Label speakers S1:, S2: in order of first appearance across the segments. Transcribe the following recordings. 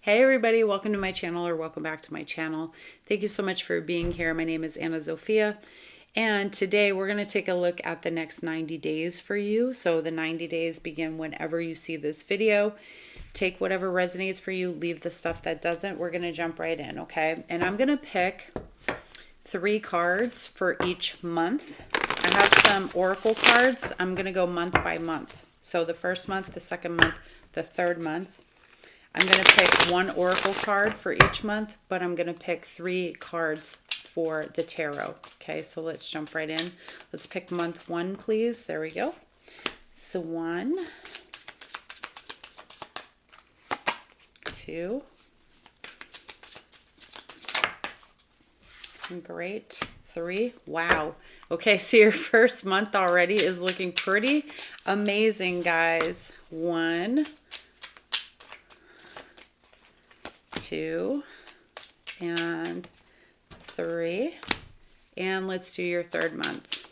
S1: Hey everybody, welcome to my channel or welcome back to my channel. Thank you so much for being here. My name is Zsofia, and today we're going to take a look at the next 90 days for you. So the 90 days begin whenever you see this video. Take whatever resonates for you, leave the stuff that doesn't. We're going to jump right in, okay? And I'm going to pick 3 cards for each month. I have some oracle cards. I'm going to go month by month. So the first month, the second month, the third month. I'm going to pick 1 oracle card for each month, but I'm going to pick 3 cards for the tarot. Okay, so let's jump right in. Let's pick month 1, please. There we go. So 1, 2, great, 3. Wow. Okay, so your first month already is looking pretty amazing, guys. 1, 2, and 3, and let's do your third month.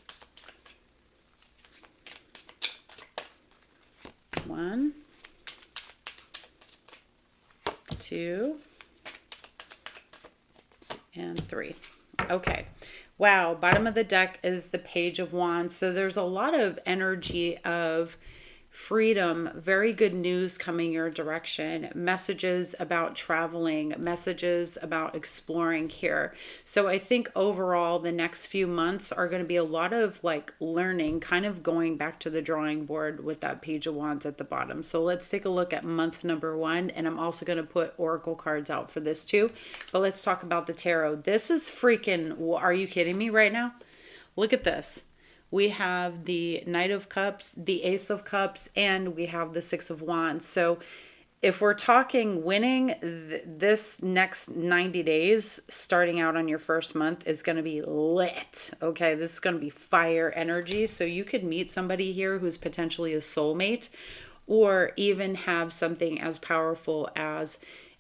S1: 1, 2, and 3. Okay. Wow. Bottom of the deck is the Page of Wands. So there's a lot of energy of freedom, very good news coming your direction, messages about traveling, messages about exploring here. So I think overall the next few months are going to be a lot of like learning, kind of going back to the drawing board with that Page of Wands at the bottom. So let's take a look at month number 1, and I'm also going to put oracle cards out for this too. But let's talk about the tarot. This is freaking, are you kidding me right now? Look at this. We have the Knight of Cups, the Ace of Cups, and we have the Six of Wands. So if we're talking winning, this next 90 days, starting out on your first month, is going to be lit. Okay, this is going to be fire energy. So you could meet somebody here who's potentially a soulmate, or even have something as powerful as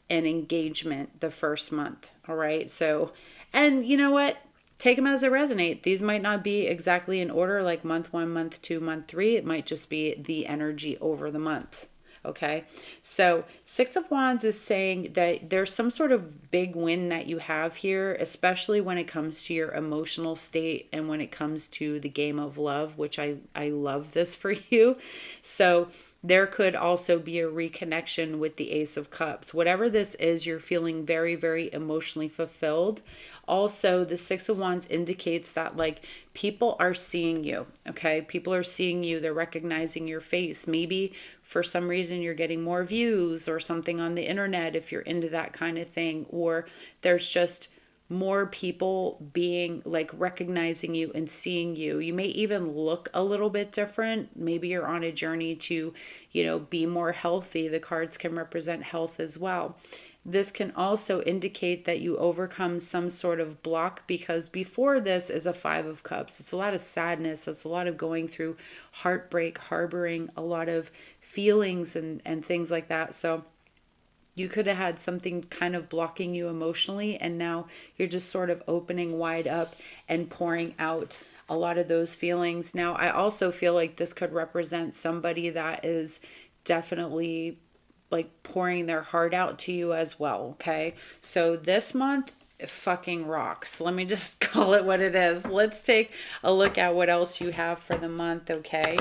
S1: an engagement the first month. All right, so, and you know what? Take them as they resonate. These might not be exactly in order, like month 1, month 2, month 3. It might just be the energy over the month. Okay. So 6 of Wands is saying that there's some sort of big win that you have here, especially when it comes to your emotional state and when it comes to the game of love, which I love this for you. So there could also be a reconnection with the Ace of Cups. Whatever this is, you're feeling very, very emotionally fulfilled. Also, the 6 of Wands indicates that like people are seeing you, okay? People are seeing you. They're recognizing your face. Maybe for some reason you're getting more views or something on the internet if you're into that kind of thing, or there's just more people being like recognizing you and seeing you. You may even look a little bit different. Maybe you're on a journey to, be more healthy. The cards can represent health as well. This can also indicate that you overcome some sort of block, because before this is a 5 of Cups. It's a lot of sadness. It's a lot of going through heartbreak, harboring a lot of feelings and things like that. So you could have had something kind of blocking you emotionally, and now you're just sort of opening wide up and pouring out a lot of those feelings. Now, I also feel like this could represent somebody that is definitely like pouring their heart out to you as well. Okay. So this month fucking rocks. Let me just call it what it is. Let's take a look at what else you have for the month. Okay.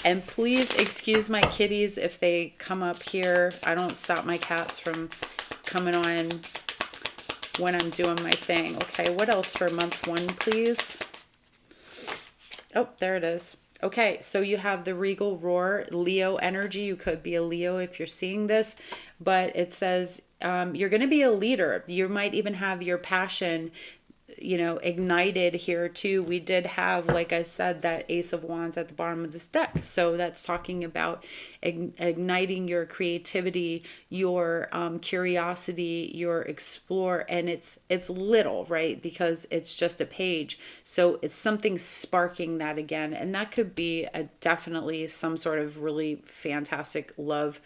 S1: And please excuse my kitties if they come up here. I don't stop my cats from coming on when I'm doing my thing. Okay. What else for month 1, please? Oh, there it is. Okay, so you have the regal roar, Leo energy. You could be a Leo if you're seeing this, but it says you're going to be a leader. You might even have your passion, ignited here too. We did have, like I said, that Ace of Wands at the bottom of this deck. So that's talking about igniting your creativity, your curiosity, your explore. And it's little, right? Because it's just a page. So it's something sparking that again. And that could be definitely some sort of really fantastic love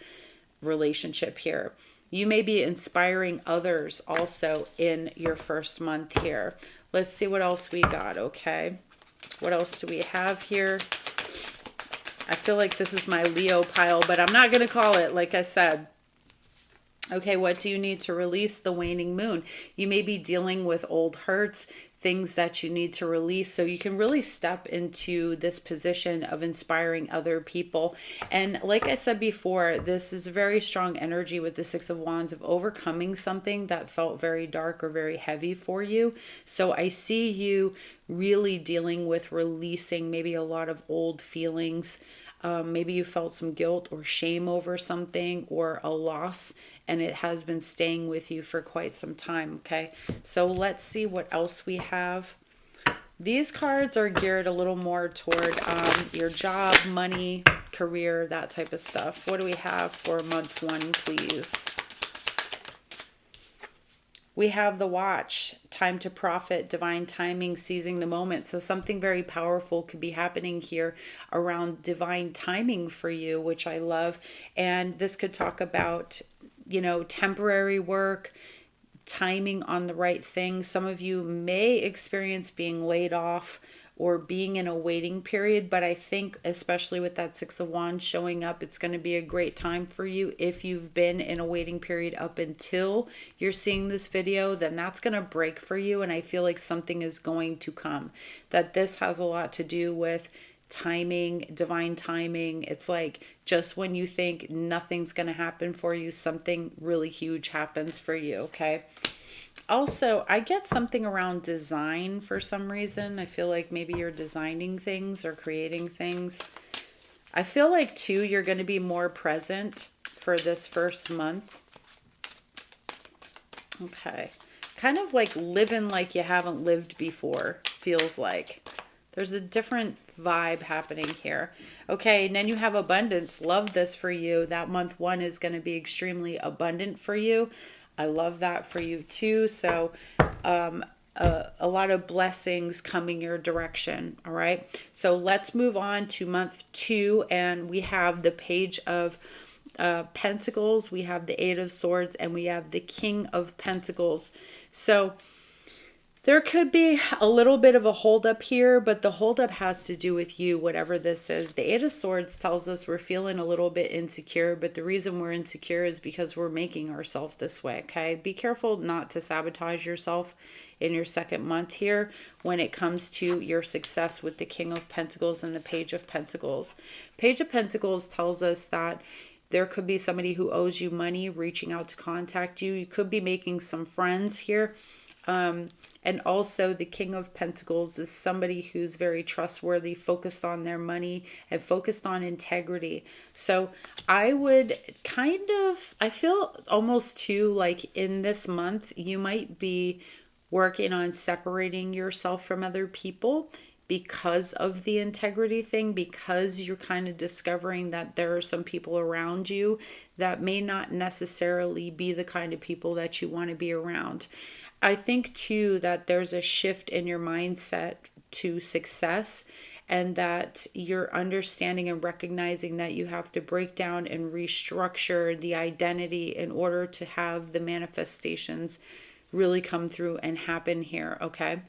S1: relationship here. You may be inspiring others also in your first month here. Let's see what else we got, okay? What else do we have here? I feel like this is my Leo pile, but I'm not going to call it, like I said. Okay, what do you need to release? The waning moon. You may be dealing with old hurts, things that you need to release, so you can really step into this position of inspiring other people. And like I said before, this is very strong energy with the Six of Wands of overcoming something that felt very dark or very heavy for you. So I see you really dealing with releasing maybe a lot of old feelings. Maybe you felt some guilt or shame over something or a loss, and it has been staying with you for quite some time. Okay, so let's see what else we have. These cards are geared a little more toward your job, money, career, that type of stuff. What do we have for month one, please? We have the Watch, time to profit, divine timing, seizing the moment. So something very powerful could be happening here around divine timing for you, which I love. And this could talk about, you know, temporary work, timing on the right thing. Some of you may experience being laid off or being in a waiting period, but I think especially with that Six of Wands showing up, it's going to be a great time for you. If you've been in a waiting period up until you're seeing this video, then that's going to break for you, and I feel like something is going to come. That this has a lot to do with timing, divine timing. It's like just when you think nothing's going to happen for you, something really huge happens for you, okay? Also, I get something around design for some reason. I feel like maybe you're designing things or creating things. I feel like, too, you're going to be more present for this first month. Okay. Kind of like living like you haven't lived before, feels like. There's a different vibe happening here. Okay, and then you have abundance. Love this for you. That month one is going to be extremely abundant for you. I love that for you too. So a lot of blessings coming your direction. All right. So let's move on to month two. And we have the Page of Pentacles. We have the Eight of Swords. And we have the King of Pentacles. So there could be a little bit of a holdup here, but the holdup has to do with you, whatever this is. The Eight of Swords tells us we're feeling a little bit insecure, but the reason we're insecure is because we're making ourselves this way, okay? Be careful not to sabotage yourself in your second month here when it comes to your success with the King of Pentacles and the Page of Pentacles. Page of Pentacles tells us that there could be somebody who owes you money reaching out to contact you. You could be making some friends here. And also the King of Pentacles is somebody who's very trustworthy, focused on their money, and focused on integrity. So I would I feel almost too like in this month, you might be working on separating yourself from other people because of the integrity thing, because you're kind of discovering that there are some people around you that may not necessarily be the kind of people that you want to be around. I think too that there's a shift in your mindset to success, and that you're understanding and recognizing that you have to break down and restructure the identity in order to have the manifestations really come through and happen here, okay?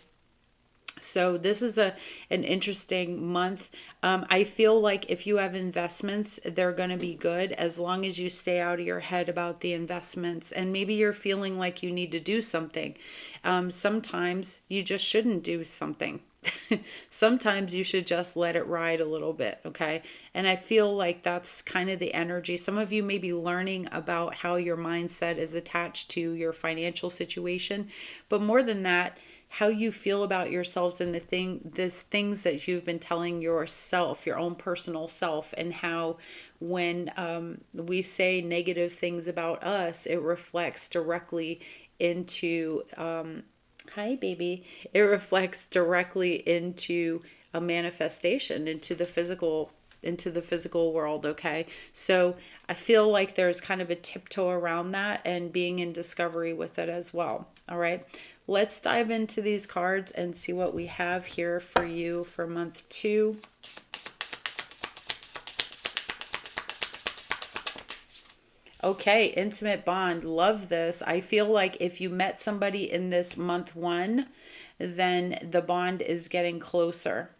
S1: So this is an interesting month. I feel like if you have investments, they're going to be good as long as you stay out of your head about the investments. And maybe you're feeling like you need to do something. Sometimes you just shouldn't do something. Sometimes you should just let it ride a little bit, okay? And I feel like that's kind of the energy. Some of you may be learning about how your mindset is attached to your financial situation. But more than that, how you feel about yourselves and these things that you've been telling yourself, your own personal self, and how when we say negative things about us, it reflects directly into, hi baby, it reflects directly into a manifestation, into the physical world, okay? So I feel like there's kind of a tiptoe around that and being in discovery with it as well, all right? Let's dive into these cards and see what we have here for you for month two. Okay, intimate bond. Love this. I feel like if you met somebody in this month one, then the bond is getting closer.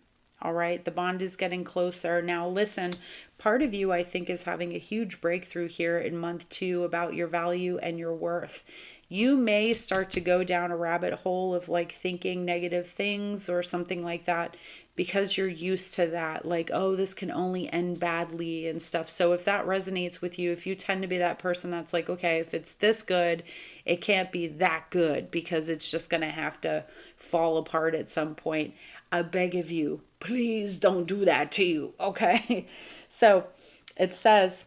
S1: All right, the bond is getting closer. Now, listen, part of you, I think, is having a huge breakthrough here in month 2 about your value and your worth. You may start to go down a rabbit hole of like thinking negative things or something like that because you're used to that. Like, oh, this can only end badly and stuff. So, if that resonates with you, if you tend to be that person that's like, okay, if it's this good, it can't be that good because it's just going to have to fall apart at some point. I beg of you, please don't do that to you. Okay. So it says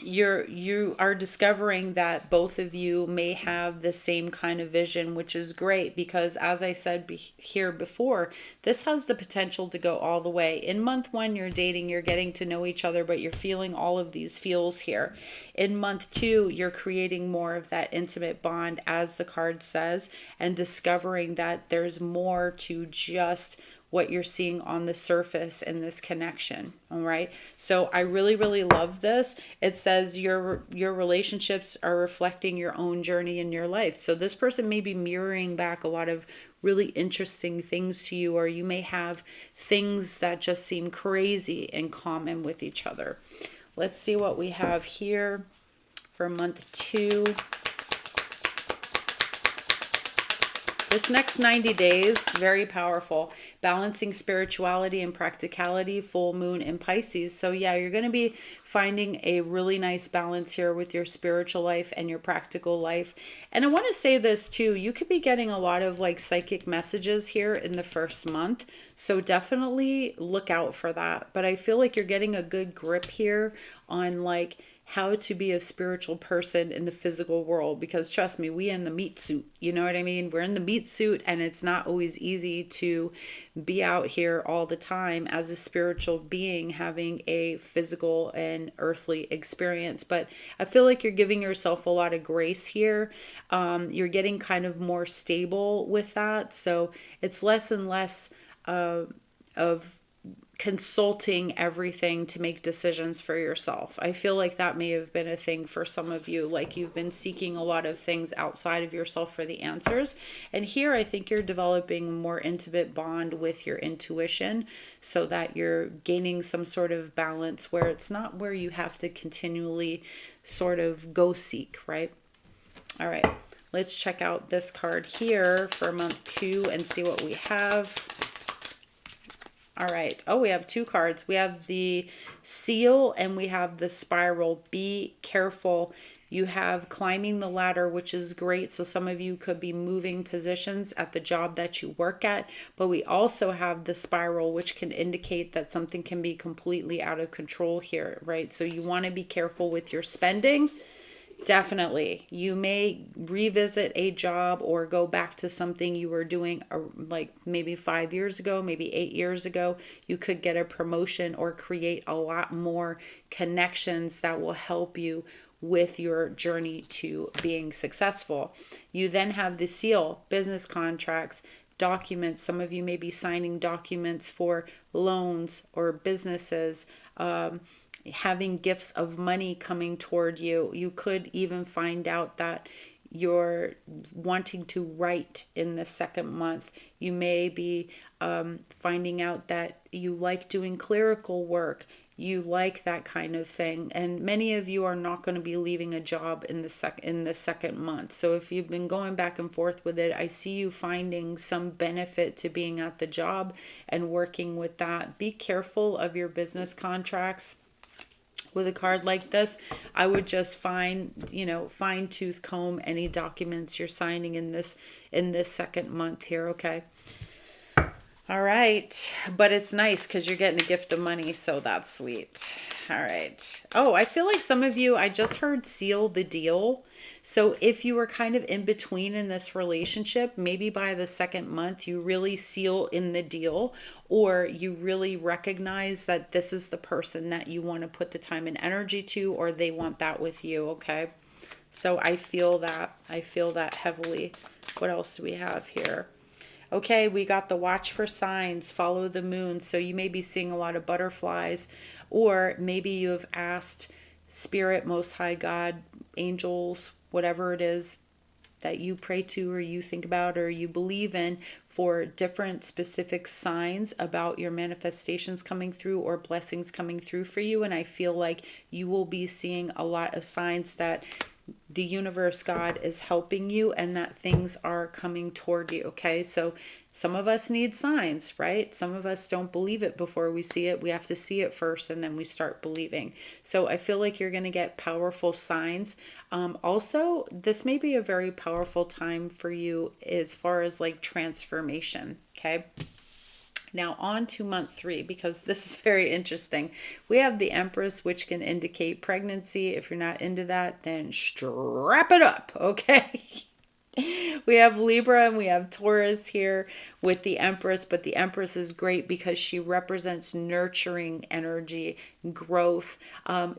S1: you are discovering that both of you may have the same kind of vision, which is great because, as I said here before, this has the potential to go all the way. In month 1, you're dating, you're getting to know each other, but you're feeling all of these feels here. In month 2, you're creating more of that intimate bond, as the card says, and discovering that there's more to just what you're seeing on the surface in this connection. All right. So I really, really love this. It says your relationships are reflecting your own journey in your life. So this person may be mirroring back a lot of really interesting things to you, or you may have things that just seem crazy in common with each other. Let's see what we have here for month 2. This next 90 days, very powerful. Balancing spirituality and practicality, full moon in Pisces. So yeah, you're going to be finding a really nice balance here with your spiritual life and your practical life. And I want to say this too, you could be getting a lot of like psychic messages here in the first month. So definitely look out for that. But I feel like you're getting a good grip here on like how to be a spiritual person in the physical world, because trust me, we in the meat suit, you know what I mean? We're in the meat suit, and it's not always easy to be out here all the time as a spiritual being having a physical and earthly experience. But I feel like you're giving yourself a lot of grace here. You're getting kind of more stable with that, so it's less and less of consulting everything to make decisions for yourself. I feel like that may have been a thing for some of you, like you've been seeking a lot of things outside of yourself for the answers. And here I think you're developing a more intimate bond with your intuition so that you're gaining some sort of balance where it's not where you have to continually sort of go seek, right? All right, let's check out this card here for month 2 and see what we have. All right. Oh, we have 2 cards. We have the seal and we have the spiral. Be careful. You have climbing the ladder, which is great. So some of you could be moving positions at the job that you work at. But we also have the spiral, which can indicate that something can be completely out of control here, right? So you want to be careful with your spending. Definitely. You may revisit a job or go back to something you were doing like maybe 5 years ago, maybe 8 years ago. You could get a promotion or create a lot more connections that will help you with your journey to being successful. You then have the seal, business contracts, documents. Some of you may be signing documents for loans or businesses, having gifts of money coming toward you. You could even find out that you're wanting to write in the second month. You may be finding out that you like doing clerical work. You like that kind of thing. And many of you are not going to be leaving a job in the second month. So if you've been going back and forth with it, I see you finding some benefit to being at the job and working with that. Be careful of your business contracts. With a card like this, I would just fine tooth comb any documents you're signing in this second month here, okay? All right, but it's nice because you're getting a gift of money, so that's sweet. All right. Oh, I feel like some of you, I just heard seal the deal. So if you were kind of in between in this relationship, maybe by the second month, you really seal in the deal, or you really recognize that this is the person that you want to put the time and energy to, or they want that with you, okay? So I feel that. I feel that heavily. What else do we have here? Okay, we got the watch for signs, follow the moon. So you may be seeing a lot of butterflies, or maybe you have asked Spirit, Most High God, angels, whatever it is, that you pray to or you think about or you believe in for different specific signs about your manifestations coming through or blessings coming through for you. And I feel like you will be seeing a lot of signs that the universe, God, is helping you and that things are coming toward you. Okay, so some of us need signs, right? Some of us don't believe it before we see it. We have to see it first and then we start believing. So I feel like you're going to get powerful signs. Also, this may be a very powerful time for you as far as like transformation. Okay. Now on to month 3, because this is very interesting. We have the Empress, which can indicate pregnancy. If you're not into that, then strap it up, okay? We have Libra and we have Taurus here with the Empress, but the Empress is great because she represents nurturing energy, growth.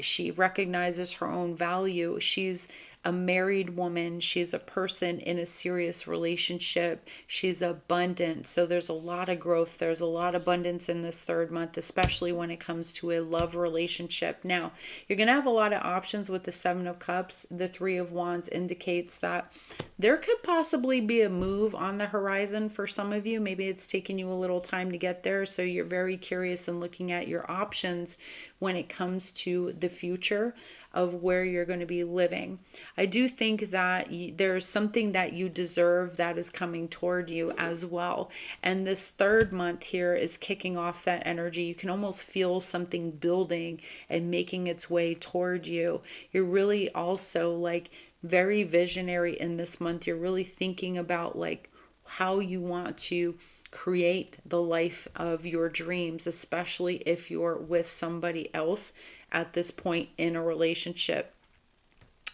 S1: She recognizes her own value. She's a married woman. She's a person in a serious relationship. She's abundant. So there's a lot of growth. There's a lot of abundance in this 3rd month, especially when it comes to a love relationship. Now, you're going to have a lot of options with the 7 of Cups. The 3 of Wands indicates that there could possibly be a move on the horizon for some of you. Maybe it's taking you a little time to get there. So you're very curious and looking at your options when it comes to the future of where you're going to be living. I do think that there's something that you deserve that is coming toward you as well. And this 3rd month here is kicking off that energy. You can almost feel something building and making its way toward you. You're really also like very visionary in this month. You're really thinking about like how you want to create the life of your dreams, especially if you're with somebody else at this point in a relationship.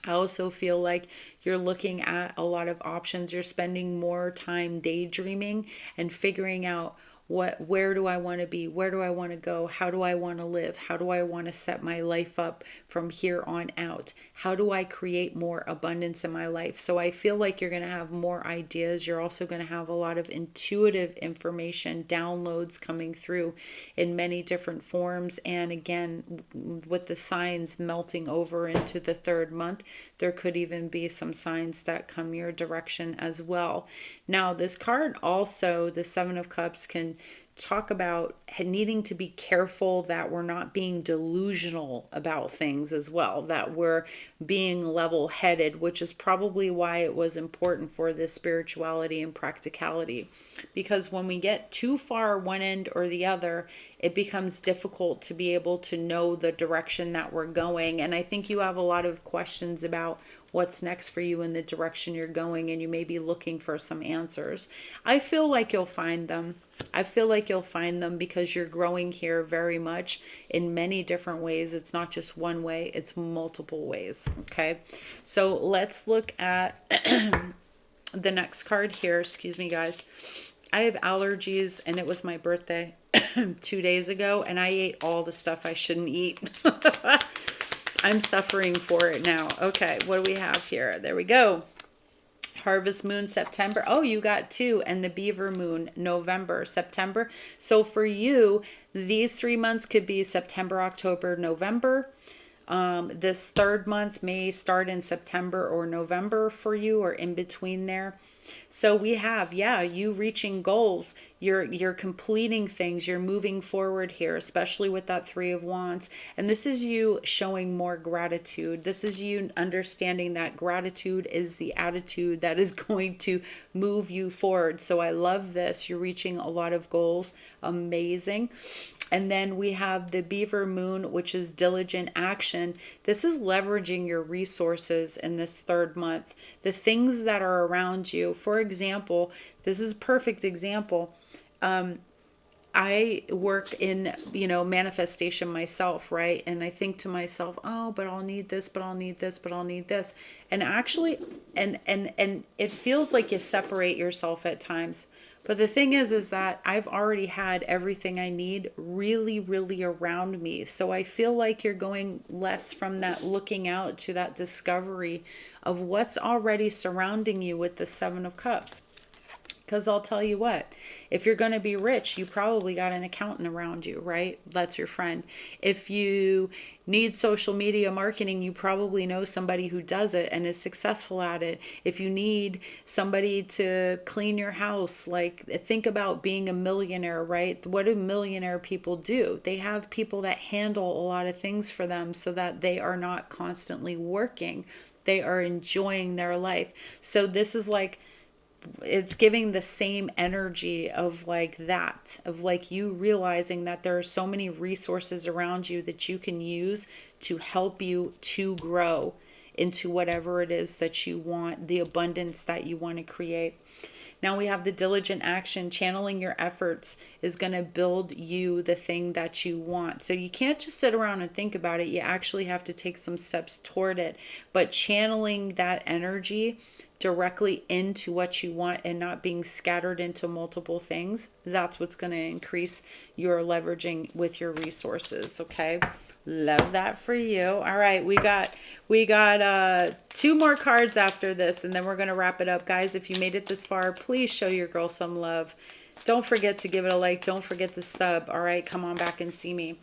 S1: I also feel like you're looking at a lot of options. You're spending more time daydreaming and figuring out where do I want to be? Where do I want to go? How do I want to live? How do I want to set my life up from here on out? How do I create more abundance in my life? So I feel like you're going to have more ideas. You're also going to have a lot of intuitive information, downloads coming through in many different forms. And again, with the signs melting over into the 3rd month, there could even be some signs that come your direction as well. Now, this card also, the 7 of Cups, can talk about needing to be careful that we're not being delusional about things as well, that we're being level-headed, which is probably why it was important for this spirituality and practicality. Because when we get too far one end or the other, it becomes difficult to be able to know the direction that we're going. And I think you have a lot of questions about what's next for you in the direction you're going, and you may be looking for some answers. I feel like you'll find them. I feel like you'll find them because you're growing here very much in many different ways. It's not just one way, it's multiple ways. Okay, so let's look at the next card here. Excuse me, guys. I have allergies and it was my birthday 2 days ago and I ate all the stuff I shouldn't eat. I'm suffering for it now. Okay, what do we have here? There we go. Harvest moon, September. Oh, you got 2. And the beaver moon, November, September. So for you, these 3 months could be September, October, November. This 3rd month may start in September or November for you, or in between there. So we have, you reaching goals. You're completing things. You're moving forward here, especially with that 3 of Wands. And this is you showing more gratitude. This is you understanding that gratitude is the attitude that is going to move you forward. So I love this. You're reaching a lot of goals. Amazing. And then we have the beaver moon, which is diligent action. This is leveraging your resources in this 3rd month. The things that are around you. For example, this is a perfect example. I work in, manifestation myself, right? And I think to myself, oh, but I'll need this, but I'll need this, but I'll need this. And actually, and it feels like you separate yourself at times. But the thing is that I've already had everything I need really, really around me. So I feel like you're going less from that looking out to that discovery of what's already surrounding you with the 7 of Cups. Because I'll tell you what, if you're going to be rich, you probably got an accountant around you, right? That's your friend. If you need social media marketing, you probably know somebody who does it and is successful at it. If you need somebody to clean your house, like think about being a millionaire, right? What do millionaire people do? They have people that handle a lot of things for them so that they are not constantly working. They are enjoying their life. So this is like, it's giving the same energy of like that, of like you realizing that there are so many resources around you that you can use to help you to grow into whatever it is that you want, the abundance that you want to create. Now we have the diligent action. Channeling your efforts is going to build you the thing that you want. So you can't just sit around and think about it. You actually have to take some steps toward it. But channeling that energy directly into what you want and not being scattered into multiple things, that's what's going to increase your leveraging with your resources. Okay. Love that for you. All right, we got 2 more cards after this, and then we're going to wrap it up. Guys, if you made it this far, please show your girl some love. Don't forget to give it a like. Don't forget to sub. All right, come on back and see me.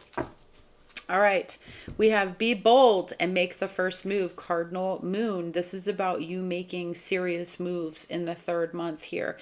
S1: All right, we have be bold and make the first move, Cardinal Moon. This is about you making serious moves in the 3rd month here.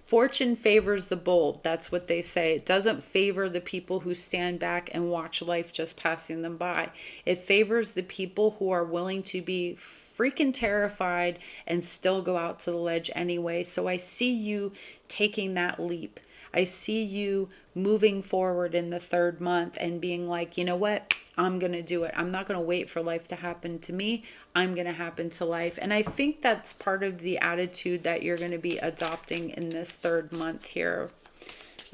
S1: Fortune favors the bold. That's what they say. It doesn't favor the people who stand back and watch life just passing them by. It favors the people who are willing to be freaking terrified and still go out to the ledge anyway. So I see you taking that leap. I see you moving forward in the 3rd month and being like, you know what? I'm going to do it. I'm not going to wait for life to happen to me. I'm going to happen to life. And I think that's part of the attitude that you're going to be adopting in this 3rd month here.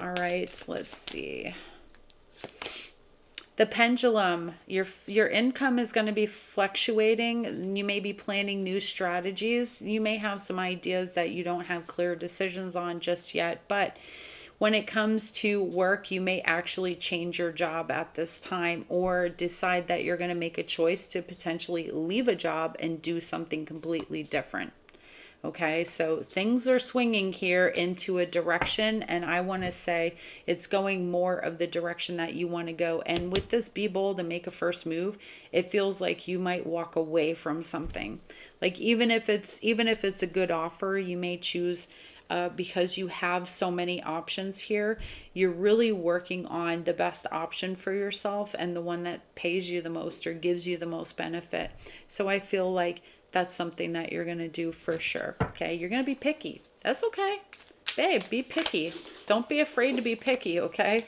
S1: All right, let's see. The pendulum, your income is going to be fluctuating. You may be planning new strategies. You may have some ideas that you don't have clear decisions on just yet, but when it comes to work, you may actually change your job at this time or decide that you're going to make a choice to potentially leave a job and do something completely different. Okay, so things are swinging here into a direction, and I want to say it's going more of the direction that you want to go. And with this be bold and make a first move, it feels like you might walk away from something. Like even if it's a good offer, you may choose because you have so many options here, you're really working on the best option for yourself and the one that pays you the most or gives you the most benefit. So I feel like that's something that you're going to do for sure. Okay. You're going to be picky. That's okay. Babe, be picky. Don't be afraid to be picky. Okay.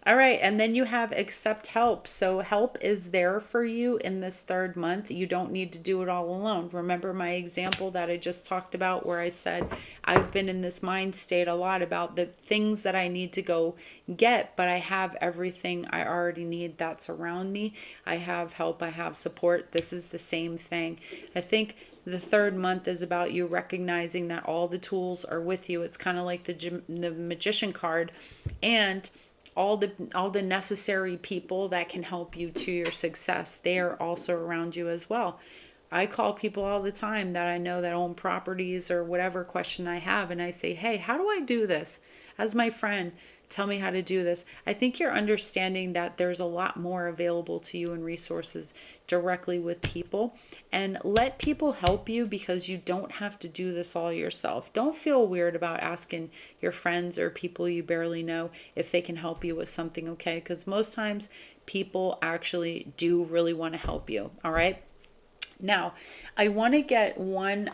S1: All right. And then you have accept help. So help is there for you in this 3rd month. You don't need to do it all alone. Remember my example that I just talked about where I said I've been in this mind state a lot about the things that I need to go get, but I have everything I already need that's around me. I have help. I have support. This is the same thing. I think the 3rd month is about you recognizing that all the tools are with you. It's kind of like the magician card, and all the necessary people that can help you to your success, they are also around you as well. I call people all the time that I know that own properties or whatever question I have, and I say, hey, how do I do this? As my friend, tell me how to do this. I think you're understanding that there's a lot more available to you in resources directly with people, and let people help you because you don't have to do this all yourself. Don't feel weird about asking your friends or people you barely know if they can help you with something, okay? Because most times people actually do really want to help you. All right. Now, I want to get one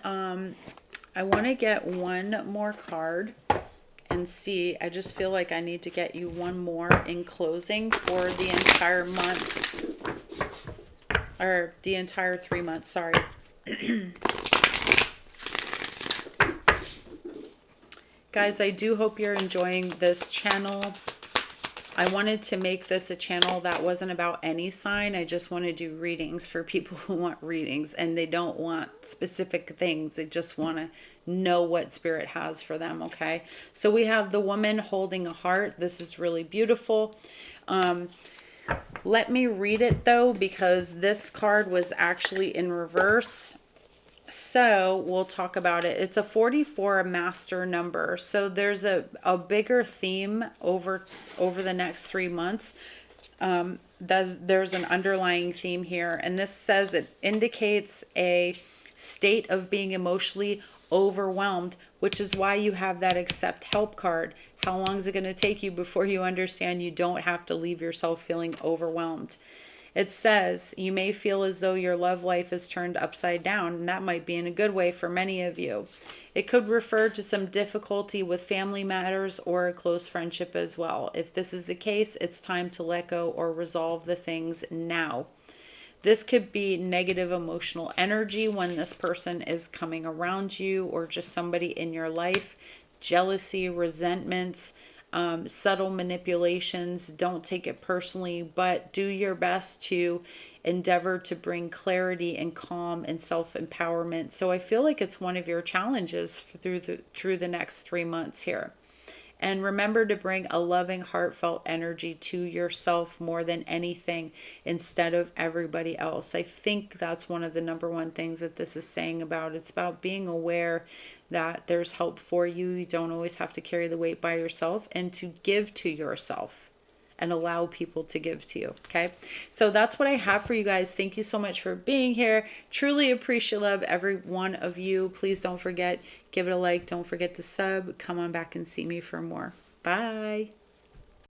S1: more card and see. I just feel like I need to get you one more in closing for the entire month, or the entire 3 months, sorry. Guys, I do hope you're enjoying this channel. I wanted to make this a channel that wasn't about any sign. I just want to do readings for people who want readings and they don't want specific things. They just want to know what spirit has for them, okay? So we have the woman holding a heart. This is really beautiful. Let me read it though, because this card was actually in reverse. So we'll talk about it. It's a 44 master number. So there's a bigger theme over the next 3 months. There's an underlying theme here, and this says it indicates a state of being emotionally overwhelmed, which is why you have that accept help card. How long is it going to take you before you understand you don't have to leave yourself feeling overwhelmed? It says you may feel as though your love life is turned upside down, and that might be in a good way for many of you. It could refer to some difficulty with family matters or a close friendship as well. If this is the case, it's time to let go or resolve the things now. This could be negative emotional energy when this person is coming around you, or just somebody in your life. Jealousy, resentments, subtle manipulations. Don't take it personally, but do your best to endeavor to bring clarity and calm and self-empowerment. So I feel like it's one of your challenges through the next 3 months here. And remember to bring a loving, heartfelt energy to yourself more than anything, instead of everybody else. I think that's one of the number one things that this is saying about. It's about being aware that there's help for you. You don't always have to carry the weight by yourself, and to give to yourself and allow people to give to you. Okay. So that's what I have for you guys. Thank you so much for being here. Truly appreciate love every one of you. Please don't forget, give it a like. Don't forget to sub. Come on back and see me for more. Bye.